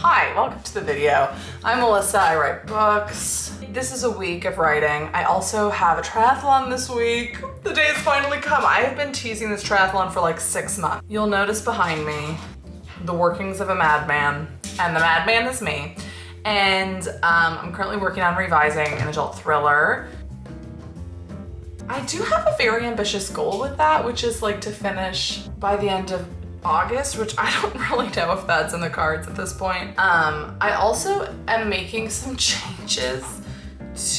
Hi, welcome to the video. I'm Melissa, I write books. This is a week of writing. I also have a triathlon this week. The day has finally come. I have been teasing this triathlon for like 6 months. You'll notice behind me the workings of a madman, and the madman is me. And I'm currently working on revising an adult thriller. I do have a very ambitious goal with that, which is like to finish by the end of August, which I don't really know if that's in the cards at this point. I also am making some changes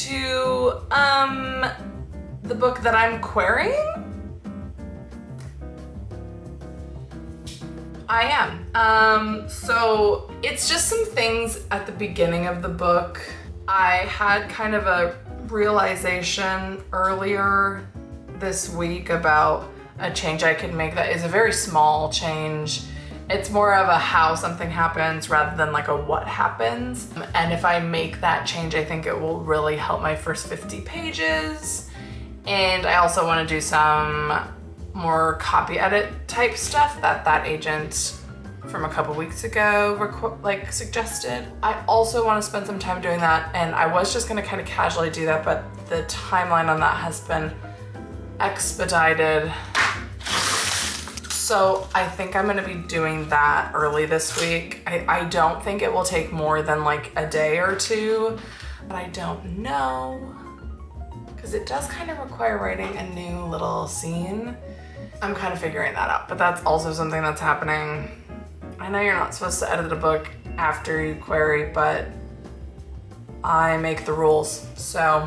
to the book that I'm querying. I am. So it's just some things at the beginning of the book. I had kind of a realization earlier this week about a change I could make that is a very small change. It's more of a how something happens rather than like a what happens. And if I make that change, I think it will really help my first 50 pages. And I also want to do some more copy edit type stuff that agent from a couple weeks ago suggested. I also want to spend some time doing that, and I was just going to kind of casually do that, but the timeline on that has been expedited. So I think I'm gonna be doing that early this week. I don't think it will take more than like a day or two, but I don't know, because it does kind of require writing a new little scene. I'm kind of figuring that out, but that's also something that's happening. I know you're not supposed to edit a book after you query, but I make the rules. So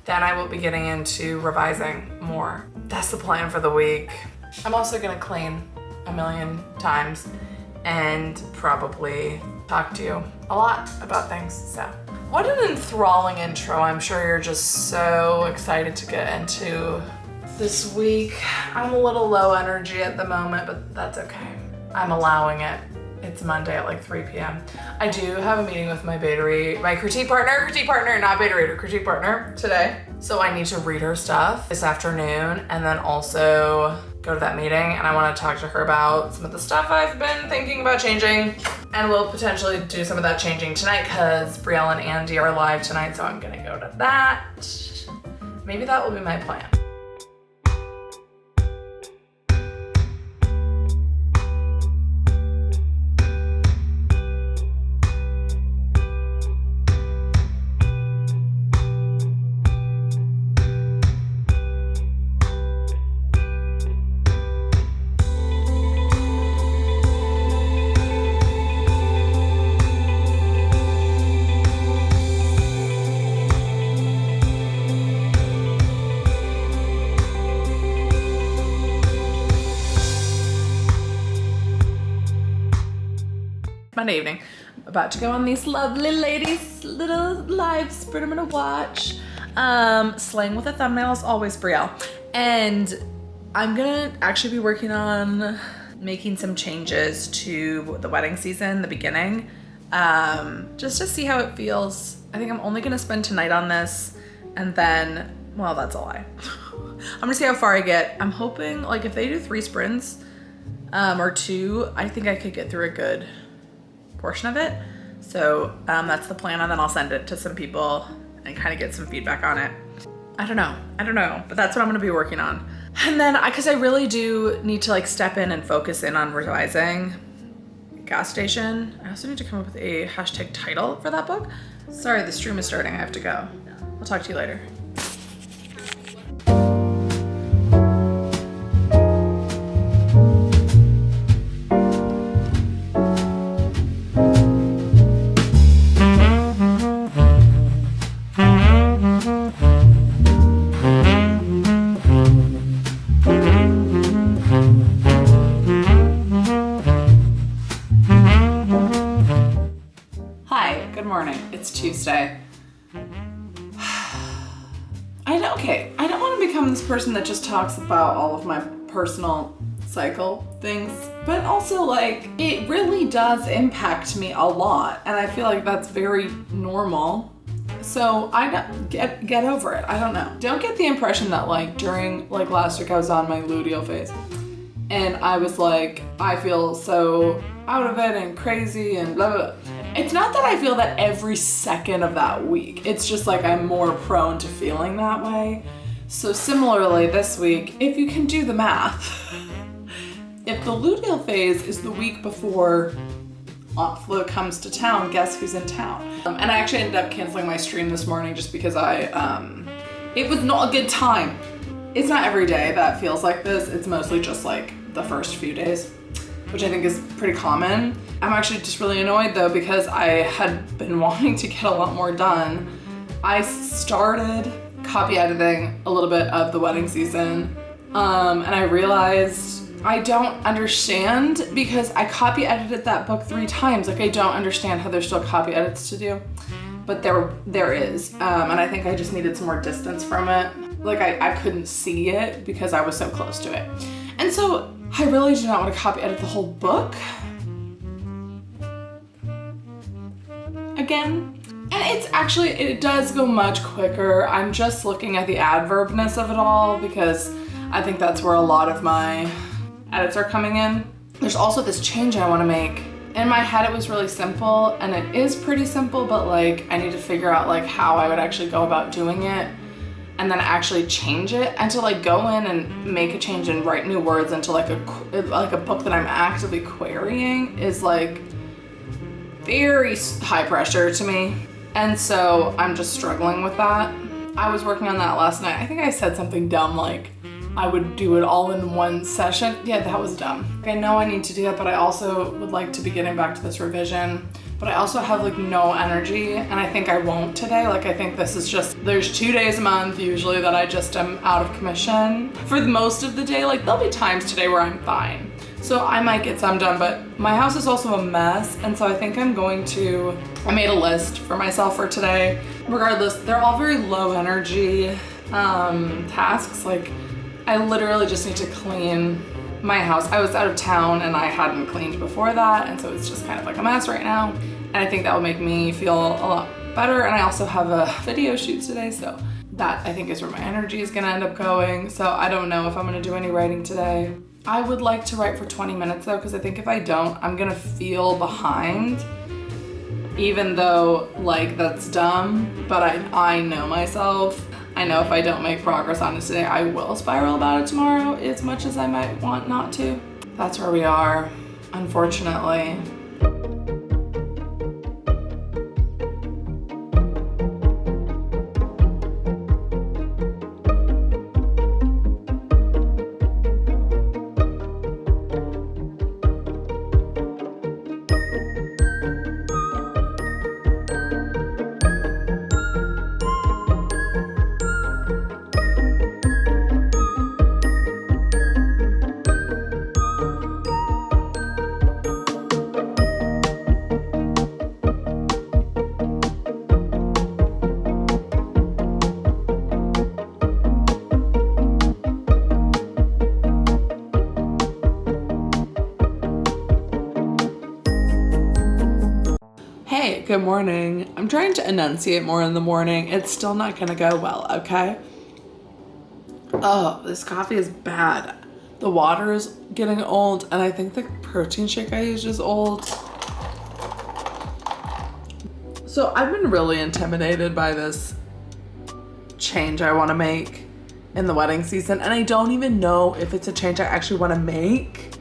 then I will be getting into revising more. That's the plan for the week. I'm also gonna clean a million times and probably talk to you a lot about things. So what an enthralling intro. I'm sure you're just so excited to get into this week. I'm a little low energy at the moment, but that's okay. I'm allowing it. It's Monday at like 3 p.m. I do have a meeting with my critique partner today. So I need to read her stuff this afternoon and then also go to that meeting, and I want to talk to her about some of the stuff I've been thinking about changing, and we'll potentially do some of that changing tonight because Brielle and Andy are live tonight, so I'm gonna go to that. Maybe that will be my plan. Monday evening. I'm about to go on these lovely ladies' little lives, but I'm gonna watch Slaying with a Thumbnail as always, Brielle. And I'm gonna actually be working on making some changes to the wedding season, the beginning, just to see how it feels. I think I'm only gonna spend tonight on this, and then, well, that's a lie. I'm gonna see how far I get. I'm hoping, like, if they do 3 sprints, or 2, I think I could get through a good portion of it. So that's the plan, and then I'll send it to some people and kind of get some feedback on it. I don't know, but that's what I'm gonna be working on. And then, because I really do need to like step in and focus in on revising Gas Station. I also need to come up with a hashtag title for that book. Sorry, the stream is starting, I have to go. I'll talk to you later. It's Tuesday. I don't want to become this person that just talks about all of my personal cycle things, but also like it really does impact me a lot, and I feel like that's very normal. So I don't get over it. I don't know. Don't get the impression that like during like last week I was on my luteal phase and I was like, I feel so out of it and crazy and blah, blah, blah. It's not that I feel that every second of that week. It's just like I'm more prone to feeling that way. So similarly this week, if you can do the math, if the luteal phase is the week before Aunt Flo comes to town, guess who's in town? And I actually ended up canceling my stream this morning just because it was not a good time. It's not every day that feels like this. It's mostly just like the first few days, which I think is pretty common. I'm actually just really annoyed though because I had been wanting to get a lot more done. I started copy editing a little bit of the wedding season and I realized I don't understand because I copy edited that book 3 times. Like I don't understand how there's still copy edits to do, but there is. And I think I just needed some more distance from it. Like I couldn't see it because I was so close to it. And so I really do not want to copy edit the whole book again. And it does go much quicker. I'm just looking at the adverbness of it all because I think that's where a lot of my edits are coming in. There's also this change I want to make. In my head it was really simple and it is pretty simple, but like I need to figure out like how I would actually go about doing it and then actually change it, and to like go in and make a change and write new words into like a book that I'm actively querying is like very high pressure to me. And so I'm just struggling with that. I was working on that last night. I think I said something dumb like I would do it all in one session. Yeah, that was dumb. I know I need to do that, but I also would like to be getting back to this revision. But I also have like no energy and I think I won't today. Like I think this is just, there's 2 days a month usually that I just am out of commission. For most of the day, like there'll be times today where I'm fine. So I might get some done, but my house is also a mess. And so I think I made a list for myself for today. Regardless, they're all very low energy tasks. Like I literally just need to clean my house. I was out of town and I hadn't cleaned before that, and so it's just kind of like a mess right now. And I think that will make me feel a lot better. And I also have a video shoot today, so that I think is where my energy is gonna end up going. So I don't know if I'm gonna do any writing today. I would like to write for 20 minutes though, because I think if I don't, I'm gonna feel behind, even though like that's dumb, but I know myself. I know if I don't make progress on it today, I will spiral about it tomorrow as much as I might want not to. That's where we are, unfortunately. Hey, good morning. I'm trying to enunciate more in the morning. It's still not gonna go well, okay? Oh, this coffee is bad. The water is getting old, and I think the protein shake I used is old. So I've been really intimidated by this change I wanna make in the wedding season, and I don't even know if it's a change I actually wanna make,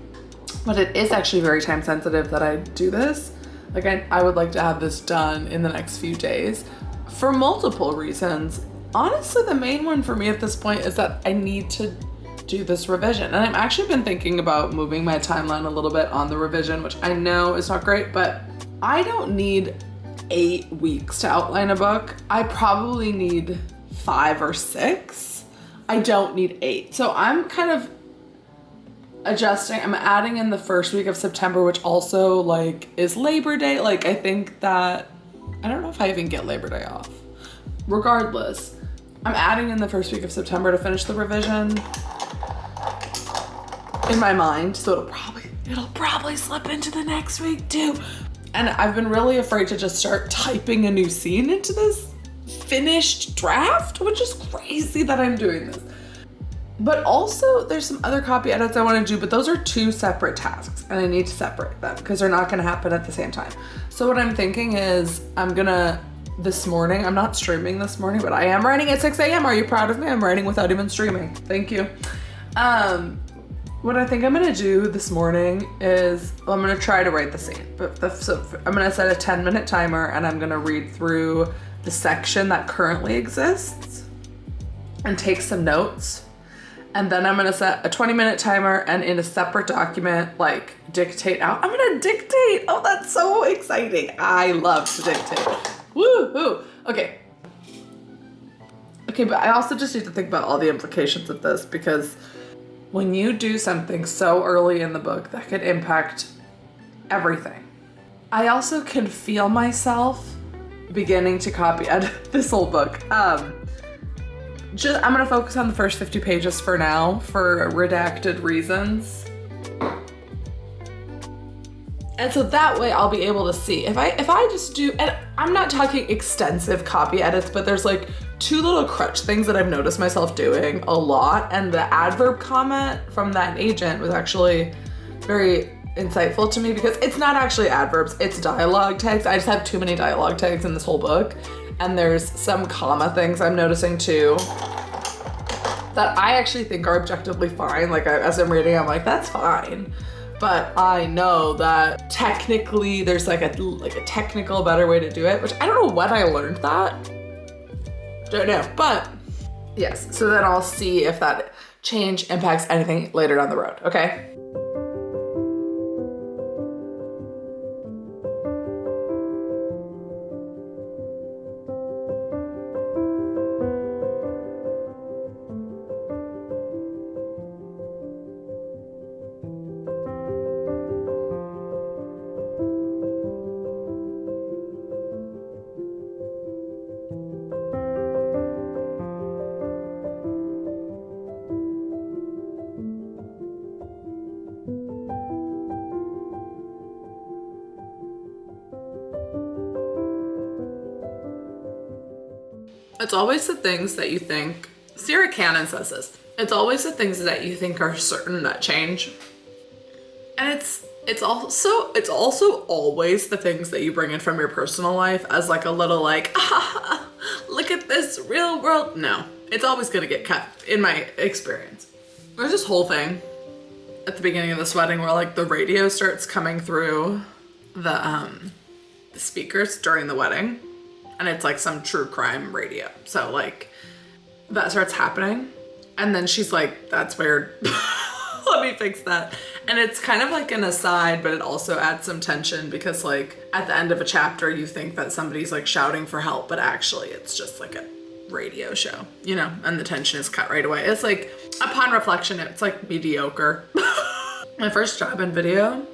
but it is actually very time sensitive that I do this. Like I would like to have this done in the next few days for multiple reasons. Honestly, the main one for me at this point is that I need to do this revision. And I've actually been thinking about moving my timeline a little bit on the revision, which I know is not great, but I don't need 8 weeks to outline a book. I probably need 5 or 6. I don't need 8. So I'm kind of adjusting. I'm adding in the first week of September, which also like is Labor Day. Like I think that, I don't know if I even get Labor Day off. Regardless, I'm adding in the first week of September to finish the revision in my mind. So it'll probably slip into the next week too. And I've been really afraid to just start typing a new scene into this finished draft, which is crazy that I'm doing this. But also there's some other copy edits I want to do, but those are 2 separate tasks and I need to separate them because they're not going to happen at the same time. So what I'm thinking is this morning, I'm not streaming this morning, but I am writing at 6 a.m. Are you proud of me? I'm writing without even streaming. Thank you. What I think I'm gonna do this morning is, I'm gonna try to write the scene, so I'm gonna set a 10-minute timer and I'm gonna read through the section that currently exists and take some notes. And then I'm gonna set a 20-minute timer and in a separate document, like dictate out. I'm gonna dictate. Oh, that's so exciting. I love to dictate. Woo-hoo. Okay, but I also just need to think about all the implications of this, because when you do something so early in the book, that could impact everything. I also can feel myself beginning to copy edit this whole book. I'm gonna focus on the first 50 pages for now for redacted reasons. And so that way I'll be able to see. If I just do, and I'm not talking extensive copy edits, but there's like 2 little crutch things that I've noticed myself doing a lot. And the adverb comment from that agent was actually very insightful to me, because it's not actually adverbs, it's dialogue tags. I just have too many dialogue tags in this whole book. And there's some comma things I'm noticing too that I actually think are objectively fine. Like as I'm reading, I'm like, that's fine. But I know that technically there's like a technical better way to do it, which I don't know when I learned that. Don't know, but yes. So then I'll see if that change impacts anything later down the road, okay? It's always the things that you think, Sarah Cannon says this, it's always the things that you think are certain that change. And it's also always the things that you bring in from your personal life as like a little like, look at this real world. No, it's always gonna get cut in my experience. There's this whole thing at the beginning of this wedding where like the radio starts coming through the speakers during the wedding. And it's like some true crime radio. So like that starts happening. And then she's like, that's weird. Let me fix that. And it's kind of like an aside, but it also adds some tension, because like at the end of a chapter, you think that somebody's like shouting for help, but actually it's just like a radio show, you know, and the tension is cut right away. It's like, upon reflection, it's like mediocre. My first job in video,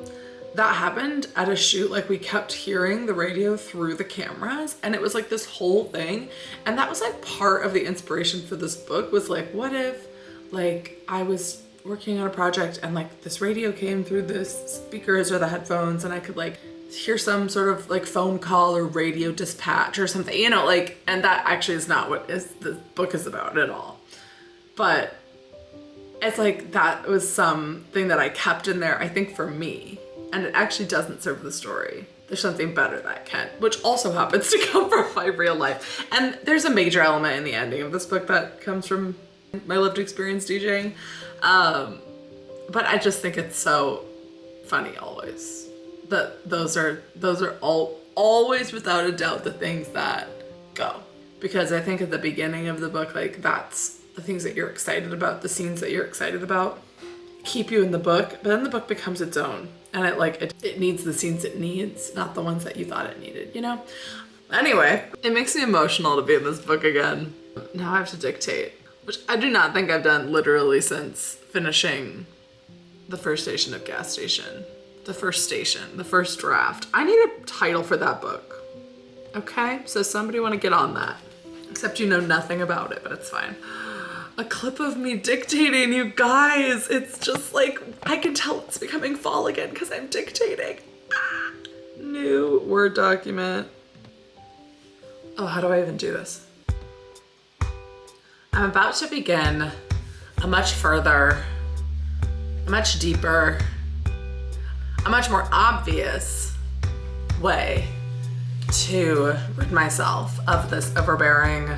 that happened at a shoot. Like we kept hearing the radio through the cameras, and it was like this whole thing. And that was like part of the inspiration for this book, was like, what if like I was working on a project and like this radio came through the speakers or the headphones, and I could like hear some sort of like phone call or radio dispatch or something, you know, like, and that actually is not what the book is about at all. But it's like, that was something that I kept in there, I think, for me. And it actually doesn't serve the story. There's something better that can, which also happens to come from my real life. And there's a major element in the ending of this book that comes from my lived experience DJing. But I just think it's so funny always that those are always without a doubt the things that go. Because I think at the beginning of the book, like that's the things that you're excited about, the scenes that you're excited about keep you in the book, but then the book becomes its own. And it needs the scenes it needs, not the ones that you thought it needed, you know? Anyway, it makes me emotional to be in this book again. Now I have to dictate, which I do not think I've done literally since finishing the first station of Gas Station. The first draft. I need a title for that book. Okay, so somebody want to get on that. Except you know nothing about it, but it's fine. A clip of me dictating, you guys. It's just like, I can tell it's becoming fall again because I'm dictating. New Word document. Oh, how do I even do this? I'm about to begin a much further, a much deeper, a much more obvious way to rid myself of this overbearing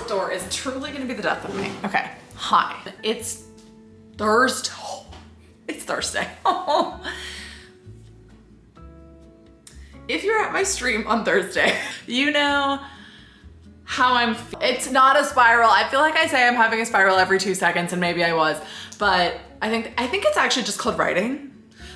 door is truly gonna be the death of me. Okay, hi. It's Thursday. It's Thursday. If you're at my stream on Thursday, you know how it's not a spiral. I feel like I say I'm having a spiral every 2 seconds, and maybe I was, but I think it's actually just called writing.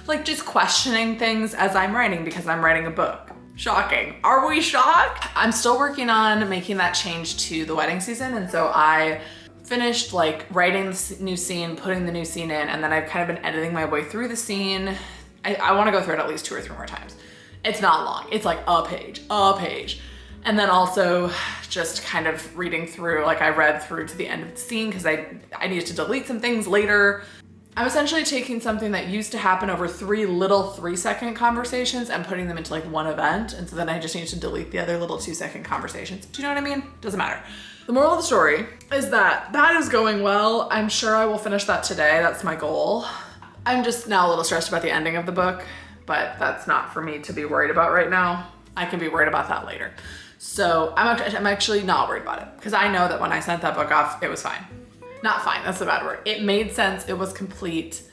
Like just questioning things as I'm writing because I'm writing a book. Shocking. Are we shocked? I'm still working on making that change to the wedding season. And so I finished like writing the new scene, putting the new scene in, and then I've kind of been editing my way through the scene. I want to go through it at least 2 or 3 more times. It's not long. It's like a page. And then also just kind of reading through, like I read through to the end of the scene because I needed to delete some things later. I'm essentially taking something that used to happen over 3 little 3-second conversations and putting them into like one event. And so then I just need to delete the other little 2-second conversations. Do you know what I mean? Doesn't matter. The moral of the story is that is going well. I'm sure I will finish that today. That's my goal. I'm just now a little stressed about the ending of the book, but that's not for me to be worried about right now. I can be worried about that later. So I'm actually not worried about it because I know that when I sent that book off, it was fine. Not fine, that's a bad word. It made sense, it was complete.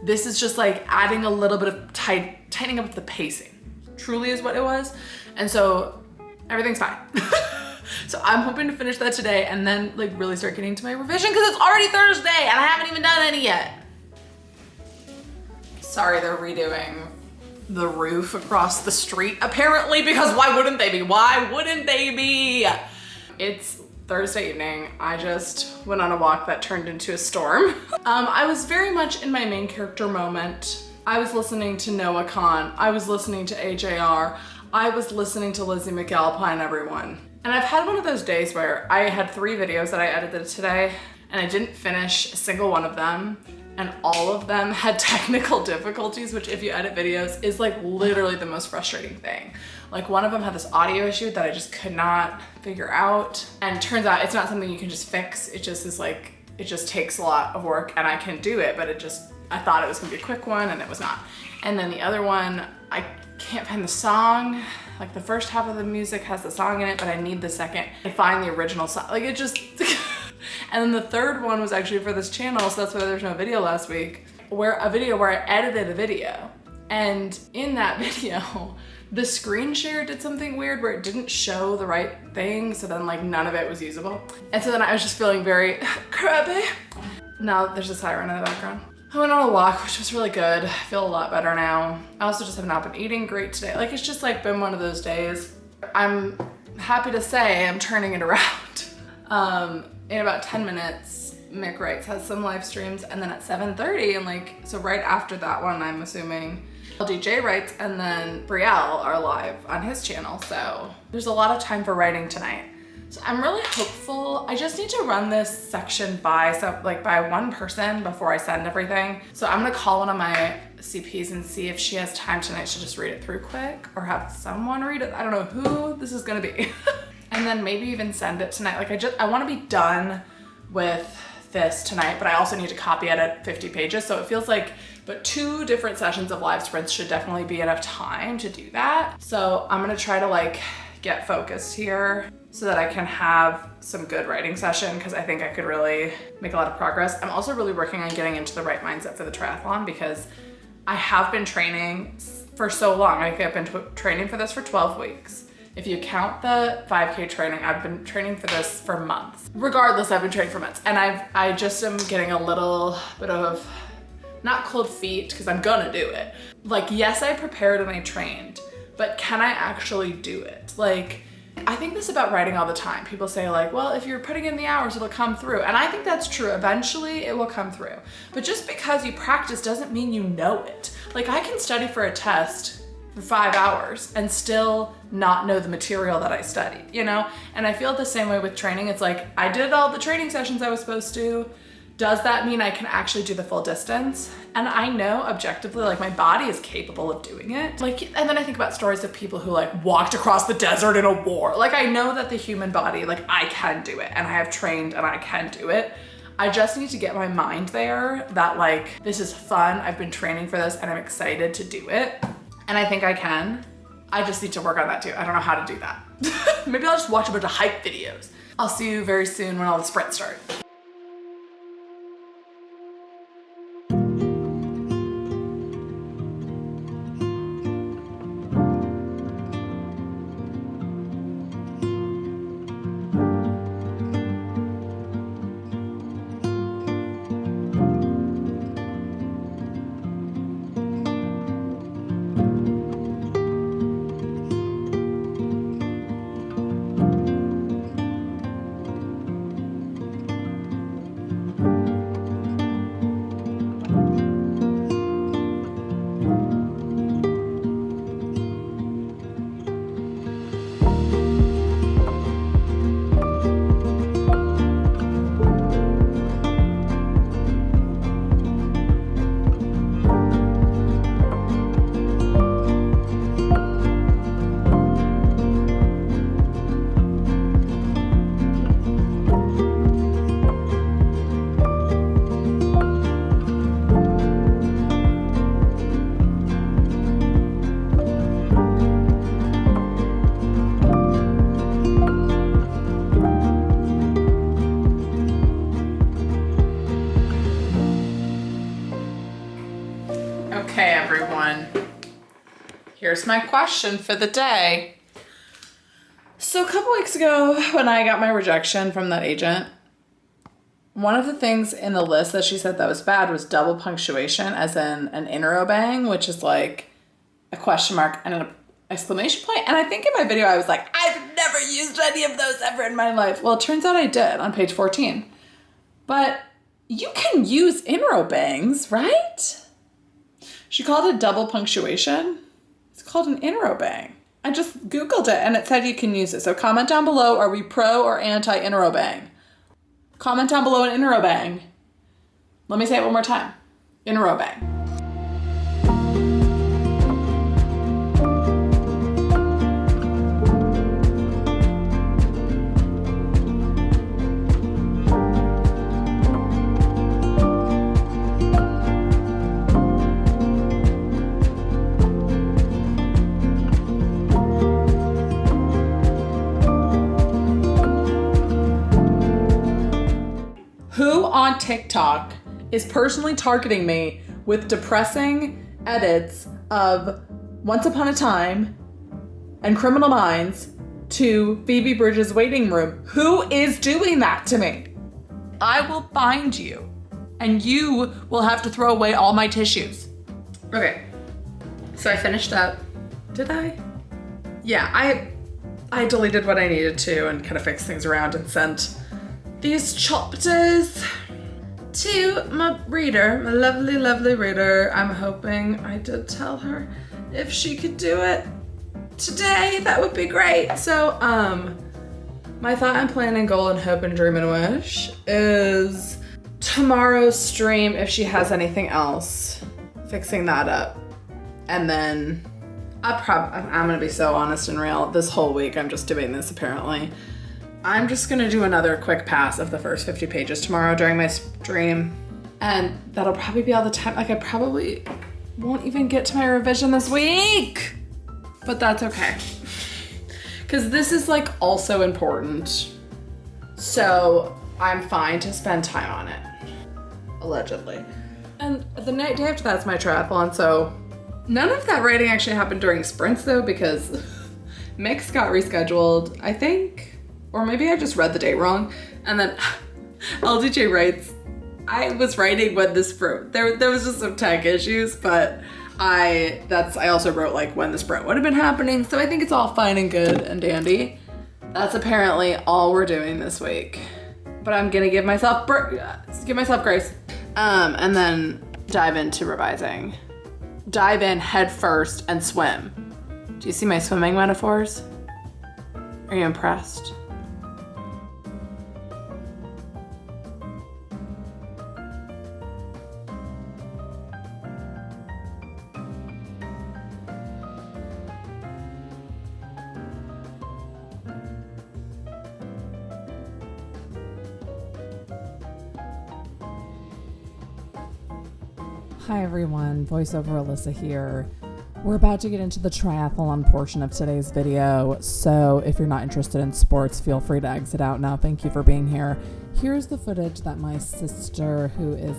This is just like adding a little bit of tightening up the pacing, truly is what it was. And so everything's fine. So I'm hoping to finish that today and then like really start getting to my revision because it's already Thursday and I haven't even done any yet. Sorry, they're redoing the roof across the street apparently, because why wouldn't they be? Why wouldn't they be? It's Thursday evening. I just went on a walk that turned into a storm. I was very much in my main character moment. I was listening to Noah Kahn. I was listening to AJR. I was listening to Lizzie McAlpine, everyone. And I've had one of those days where I had 3 videos that I edited today and I didn't finish a single one of them. And all of them had technical difficulties, which if you edit videos is like literally the most frustrating thing. Like one of them had this audio issue that I just could not figure out. And turns out it's not something you can just fix. It just is like, it just takes a lot of work and I can do it, but I thought it was gonna be a quick one and it was not. And then the other one, I can't find the song. Like the first half of the music has the song in it, but I need the second to find the original song. Like it just, and then the third one was actually for this channel, so that's why there's no video last week, where I edited a video. And in that video, the screen share did something weird where it didn't show the right thing, so then like none of it was usable. And so then I was just feeling very crappy. Now there's a siren in the background. I went on a walk, which was really good. I feel a lot better now. I also just have not been eating great today. Like it's just like been one of those days. I'm happy to say I'm turning it around. In about 10 minutes, Mick Wrights has some live streams, and then at 7:30, and like, so right after that one, I'm assuming LDJ Writes and then Brielle are live on his channel. So there's a lot of time for writing tonight. So I'm really hopeful. I just need to run this section by one person before I send everything. So I'm gonna call one of my CPs and see if she has time tonight to just read it through quick, or have someone read it. I don't know who this is gonna be. And then maybe even send it tonight. Like I wanna be done with this tonight, but I also need to copy edit 50 pages. So it feels like, but 2 different sessions of live sprints should definitely be enough time to do that. So I'm gonna try to like get focused here so that I can have some good writing session, because I think I could really make a lot of progress. I'm also really working on getting into the right mindset for the triathlon, because I have been training for so long. Like I've been training for this for 12 weeks. If you count the 5K training, I've been training for this for months. Regardless, I've been training for months. And I just am getting a little bit of, not cold feet, because I'm gonna do it. Like, yes, I prepared and I trained, but can I actually do it? Like, I think this about writing all the time. People say like, well, if you're putting in the hours, it'll come through. And I think that's true. Eventually it will come through. But just because you practice doesn't mean you know it. Like I can study for a test for 5 hours and still not know the material that I studied, you know? And I feel the same way with training. It's like, I did all the training sessions I was supposed to. Does that mean I can actually do the full distance? And I know objectively, like my body is capable of doing it. Like, and then I think about stories of people who like walked across the desert in a war. Like I know that the human body, like I can do it, and I have trained and I can do it. I just need to get my mind there that like, this is fun. I've been training for this and I'm excited to do it. And I think I can. I just need to work on that too. I don't know how to do that. Maybe I'll just watch a bunch of hype videos. I'll see you very soon when all the sprints start. Okay, everyone, here's my question for the day. So a couple weeks ago when I got my rejection from that agent, one of the things in the list that she said that was bad was double punctuation, as in an interrobang, which is like a question mark and an exclamation point. And I think in my video I was like, I've never used any of those ever in my life. Well, it turns out I did on page 14. But you can use interrobangs, right? She called it double punctuation. It's called an interrobang. I just Googled it and it said you can use it. So comment down below, are we pro or anti interrobang? Comment down below an interrobang. Let me say it one more time. Interrobang. Who on TikTok is personally targeting me with depressing edits of Once Upon a Time and Criminal Minds to Phoebe Bridges' Waiting Room? Who is doing that to me? I will find you and you will have to throw away all my tissues. Okay, so I finished up. Did I? Yeah, I deleted what I needed to and kind of fixed things around and sent these chapters to my reader, my lovely, lovely reader. I'm hoping I did tell her if she could do it today, that would be great. So, my thought and plan and goal and hope and dream and wish is tomorrow's stream, if she has anything else, fixing that up. And then I'm gonna be so honest and real. This whole week, I'm just doing this apparently. I'm just gonna do another quick pass of the first 50 pages tomorrow during my stream. And that'll probably be all the time. Like I probably won't even get to my revision this week, but that's okay. Cause this is like also important. So I'm fine to spend time on it, allegedly. And the day after that's my triathlon. So none of that writing actually happened during sprints though, because Mix got rescheduled, I think. Or maybe I just read the date wrong. And then LDJ writes, I was writing when this sprint, there was just some tech issues, but I also wrote like when the sprint would have been happening. So I think it's all fine and good and dandy. That's apparently all we're doing this week. But I'm gonna give myself grace. And then dive into revising. Dive in head first and swim. Do you see my swimming metaphors? Are you impressed? Hi everyone, voiceover Alyssa here. We're about to get into the triathlon portion of today's video, so if you're not interested in sports, feel free to exit out now. Thank you for being here. Here's the footage that my sister, who is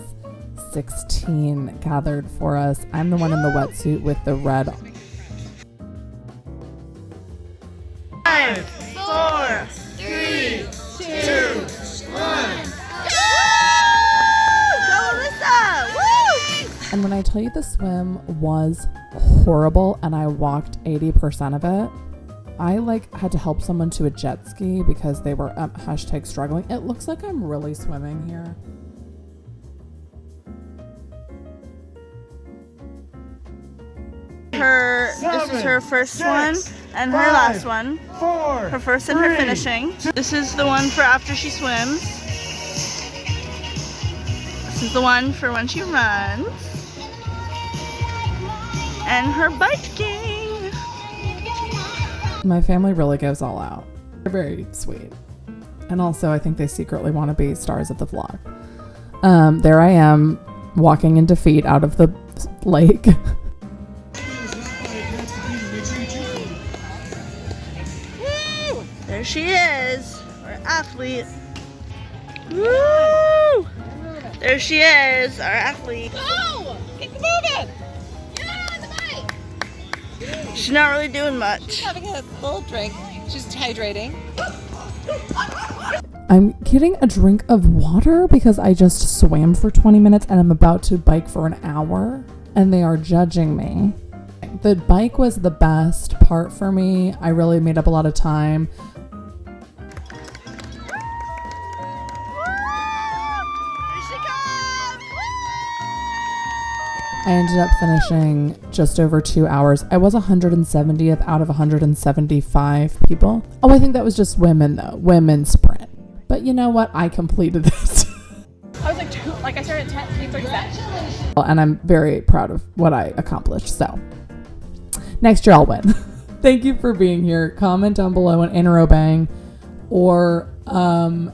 16, gathered for us. I'm the one in the wetsuit with the red. 5, 4, 3, 2, 1. And when I tell you the swim was horrible and I walked 80% of it, I had to help someone to a jet ski because they were #struggling. It looks like I'm really swimming here. This is her first one and her last one. Her first and her finishing. This is the one for after she swims. This is the one for when she runs. And her biking. My family really goes all out. They're very sweet. And also I think they secretly want to be stars of the vlog. There I am walking in defeat out of the lake. Woo! There she is, our athlete. Woo! There she is, our athlete. Go! Keep moving! She's not really doing much. Having a little drink. She's hydrating. I'm getting a drink of water because I just swam for 20 minutes and I'm about to bike for an hour and they are judging me. The bike was the best part for me. I really made up a lot of time. I ended up finishing just over 2 hours. I was 170th out of 175 people. Oh, I think that was just women though. Women's sprint. But you know what? I completed this. I was I started at 10:37. And I'm very proud of what I accomplished. So next year I'll win. Thank you for being here. Comment down below an in or bang or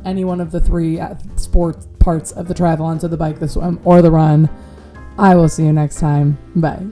any one of the 3 sports parts of the triathlon, so the bike, the swim, or the run. I will see you next time. Bye.